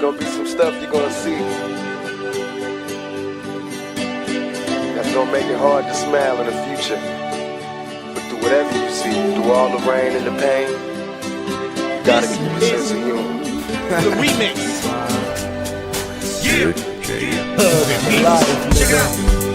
gonna be some stuff you're gonna see that's gonna make it hard to smile in the future. But through whatever you see, through all the rain and the pain, you gotta keep a sense of humor. The remix. Yeah. Check it out.